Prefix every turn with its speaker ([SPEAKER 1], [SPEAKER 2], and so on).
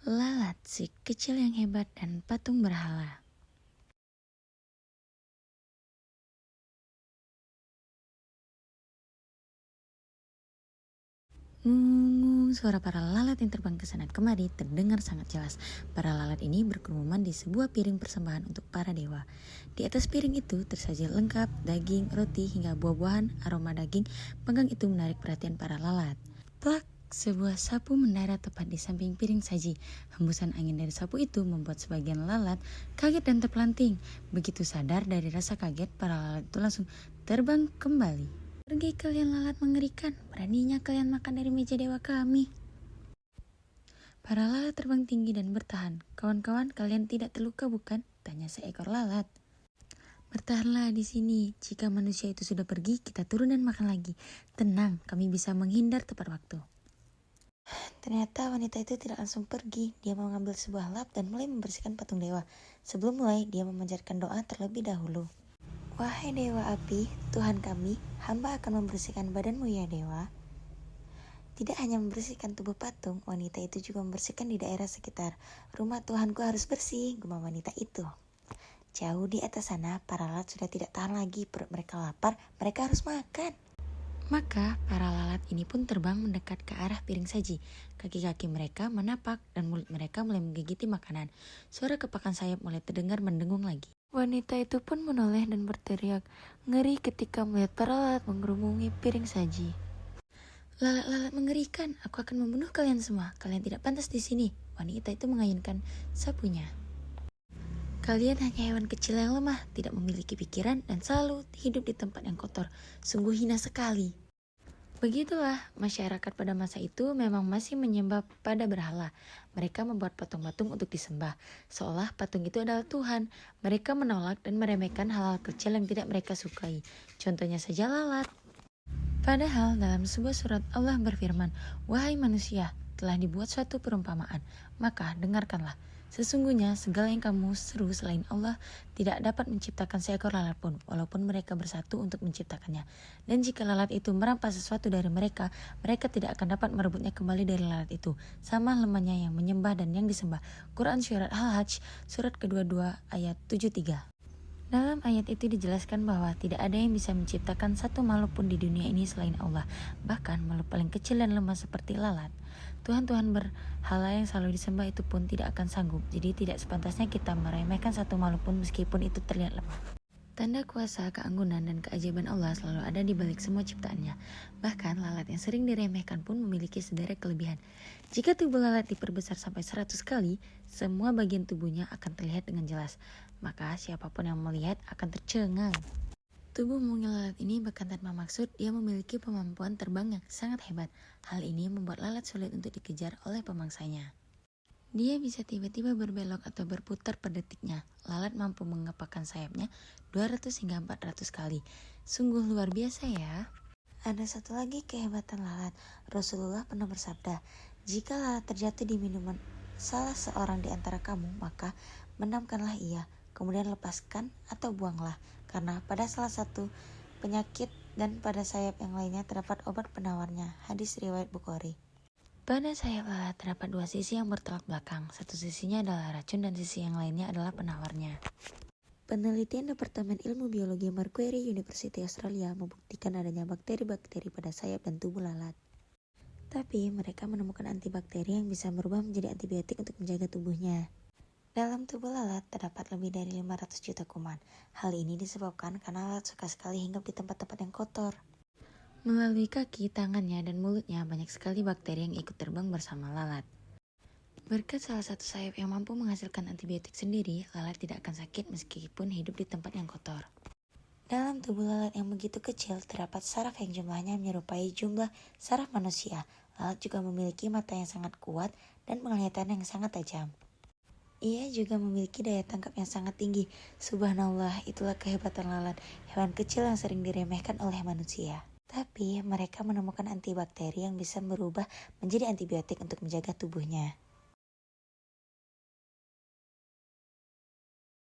[SPEAKER 1] Lalat, si kecil yang hebat dan patung berhala. Ngung, suara para lalat yang terbang ke sana kemari terdengar sangat jelas. Para lalat ini berkerumun di sebuah piring persembahan untuk para dewa. Di atas piring itu tersaji lengkap daging, roti, hingga buah-buahan. Aroma daging panggang itu menarik perhatian para lalat. Plak! Sebuah sapu mendarat tepat di samping piring saji. Hembusan angin dari sapu itu membuat sebagian lalat kaget dan terpelanting. Begitu sadar dari rasa kaget, para lalat itu langsung terbang kembali. Pergi kalian lalat mengerikan, beraninya kalian makan dari meja dewa kami. Para lalat terbang tinggi dan bertahan. Kawan-kawan, kalian tidak terluka bukan? Tanya seekor lalat. Bertahanlah di sini. Jika manusia itu sudah pergi, kita turun dan makan lagi. Tenang, kami bisa menghindar tepat waktu. Ternyata wanita itu tidak langsung pergi. Dia mengambil sebuah lap dan mulai membersihkan patung dewa. Sebelum mulai, dia memanjatkan doa terlebih dahulu. Wahai dewa api, Tuhan kami, hamba akan membersihkan badanmu ya dewa. Tidak hanya membersihkan tubuh patung, wanita itu juga membersihkan di daerah sekitar. Rumah Tuhanku harus bersih, gumam wanita itu. Jauh di atas sana, para lalat sudah tidak tahan lagi. Perut mereka lapar, mereka harus makan. Maka para lalat ini pun terbang mendekat ke arah piring saji. Kaki-kaki mereka menapak dan mulut mereka mulai menggigiti makanan. Suara kepakan sayap mulai terdengar mendengung lagi. Wanita itu pun menoleh dan berteriak, ngeri ketika melihat para lalat mengerumungi piring saji. Lalat-lalat mengerikan, aku akan membunuh kalian semua. Kalian tidak pantas di sini. Wanita itu mengayunkan sapunya. Kalian hanya hewan kecil yang lemah, tidak memiliki pikiran, dan selalu hidup di tempat yang kotor. Sungguh hina sekali. Begitulah, masyarakat pada masa itu memang masih menyembah pada berhala. Mereka membuat patung-patung untuk disembah, seolah patung itu adalah Tuhan. Mereka menolak dan meremehkan hal-hal kecil yang tidak mereka sukai. Contohnya saja lalat. Padahal dalam sebuah surat Allah berfirman, wahai manusia, telah dibuat suatu perumpamaan, maka dengarkanlah. Sesungguhnya segala yang kamu seru selain Allah tidak dapat menciptakan seekor lalat pun, walaupun mereka bersatu untuk menciptakannya. Dan jika lalat itu merampas sesuatu dari mereka, mereka tidak akan dapat merebutnya kembali dari lalat itu. Sama lemahnya yang menyembah dan yang disembah. Quran Surat Al-Hajj, surat ke-22 ayat 73. Dalam ayat itu dijelaskan bahwa tidak ada yang bisa menciptakan satu makhluk pun di dunia ini selain Allah. Bahkan makhluk paling kecil dan lemah seperti lalat. Tuhan-Tuhan berhala yang selalu disembah itu pun tidak akan sanggup. Jadi tidak sepantasnya kita meremehkan satu makhluk pun meskipun itu terlihat lemah. Tanda kuasa, keanggunan, dan keajaiban Allah selalu ada di balik semua ciptaannya. Bahkan lalat yang sering diremehkan pun memiliki sederet kelebihan. Jika tubuh lalat diperbesar sampai 100 kali, semua bagian tubuhnya akan terlihat dengan jelas. Maka siapapun yang melihat akan tercengang. Tubuh mungil lalat ini bahkan tanpa maksud, dia memiliki kemampuan terbang yang sangat hebat. Hal ini membuat lalat sulit untuk dikejar oleh pemangsanya. Dia bisa tiba-tiba berbelok atau berputar per detiknya. Lalat mampu mengepakkan sayapnya 200 hingga 400 kali. Sungguh luar biasa ya. Ada satu lagi kehebatan lalat. Rasulullah pernah bersabda, jika lalat terjatuh di minuman salah seorang di antara kamu, maka benamkanlah ia, kemudian lepaskan atau buanglah. Karena pada salah satu penyakit dan pada sayap yang lainnya terdapat obat penawarnya. Hadis riwayat Bukhari. Pada sayap lalat terdapat dua sisi yang bertolak belakang. Satu sisinya adalah racun dan sisi yang lainnya adalah penawarnya. Penelitian Departemen Ilmu Biologi Macquarie University Australia membuktikan adanya bakteri-bakteri pada sayap dan tubuh lalat. Tapi mereka menemukan antibakteri yang bisa berubah menjadi antibiotik untuk menjaga tubuhnya. Dalam tubuh lalat terdapat lebih dari 500 juta kuman. Hal ini disebabkan karena lalat suka sekali hinggap di tempat-tempat yang kotor. Melalui kaki, tangannya, dan mulutnya banyak sekali bakteri yang ikut terbang bersama lalat. Berkat salah satu sayap yang mampu menghasilkan antibiotik sendiri, lalat tidak akan sakit meskipun hidup di tempat yang kotor. Dalam tubuh lalat yang begitu kecil, terdapat saraf yang jumlahnya menyerupai jumlah saraf manusia. Lalat juga memiliki mata yang sangat kuat dan penglihatan yang sangat tajam. Ia juga memiliki daya tangkap yang sangat tinggi. Subhanallah, itulah kehebatan lalat, hewan kecil yang sering diremehkan oleh manusia. Tapi mereka menemukan antibakteri yang bisa berubah menjadi antibiotik untuk menjaga tubuhnya.